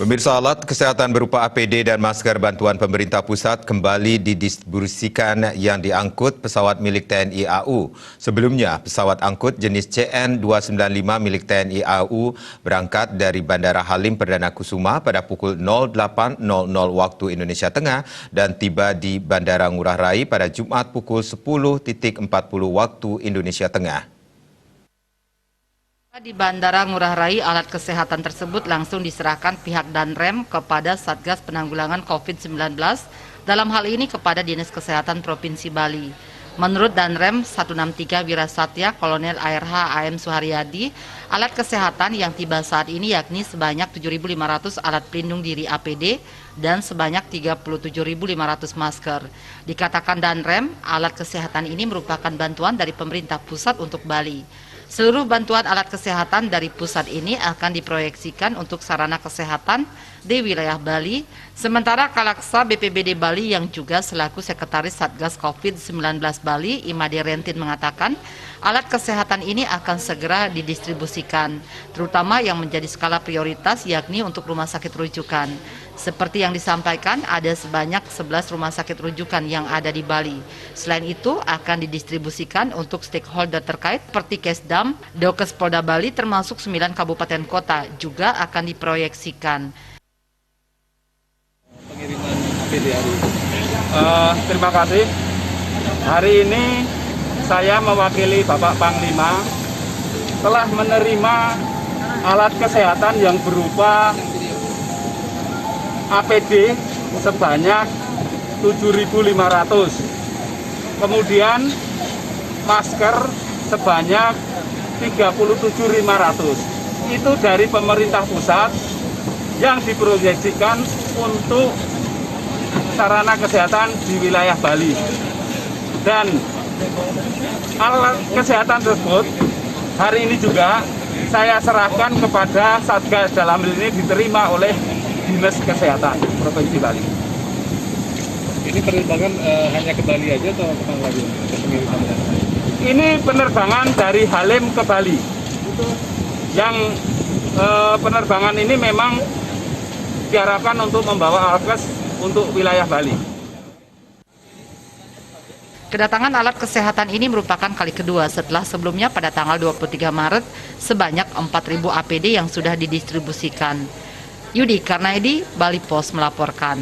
Pemirsa, alat kesehatan berupa APD dan masker bantuan pemerintah pusat kembali didistribusikan yang diangkut pesawat milik TNI AU. Sebelumnya, pesawat angkut jenis CN-295 milik TNI AU berangkat dari Bandara Halim Perdana Kusuma pada pukul 08.00 waktu Indonesia Tengah dan tiba di Bandara Ngurah Rai pada Jumat pukul 10.40 waktu Indonesia Tengah. Di Bandara Ngurah Rai, alat kesehatan tersebut langsung diserahkan pihak Danrem kepada Satgas Penanggulangan COVID-19, dalam hal ini kepada Dinas Kesehatan Provinsi Bali. Menurut Danrem 163 Wirasatya Kolonel ARH AM Suharyadi, alat kesehatan yang tiba saat ini yakni sebanyak 7.500 alat pelindung diri APD dan sebanyak 37.500 masker. Dikatakan Danrem, alat kesehatan ini merupakan bantuan dari pemerintah pusat untuk Bali. Seluruh bantuan alat kesehatan dari pusat ini akan diproyeksikan untuk sarana kesehatan di wilayah Bali. Sementara Kalaksa BPBD Bali yang juga selaku Sekretaris Satgas COVID-19 Bali, Imade Rentin mengatakan, alat kesehatan ini akan segera didistribusikan, terutama yang menjadi skala prioritas yakni untuk rumah sakit rujukan. Seperti yang disampaikan, ada sebanyak 11 rumah sakit rujukan yang ada di Bali. Selain itu, akan didistribusikan untuk stakeholder terkait seperti Kesdam, Dokes Polda Bali termasuk 9 kabupaten kota juga akan diproyeksikan. Pengiriman APD hari ini. Terima kasih. Hari ini saya mewakili Bapak Panglima telah menerima alat kesehatan yang berupa APD sebanyak 7.500, kemudian masker sebanyak 37.500. Itu dari pemerintah pusat yang diproyeksikan untuk sarana kesehatan di wilayah Bali. Dan alat kesehatan tersebut hari ini juga saya serahkan kepada Satgas, dalam hal ini diterima oleh Dinas Kesehatan Provinsi Bali. Ini penerbangan hanya ke Bali aja atau kemana lagi? Ini penerbangan dari Halim ke Bali. Yang penerbangan ini memang diharapkan untuk membawa alkes untuk wilayah Bali. Kedatangan alat kesehatan ini merupakan kali kedua setelah sebelumnya pada tanggal 23 Maret sebanyak 4.000 APD yang sudah didistribusikan. Yudi Karnaidi, Bali Post melaporkan.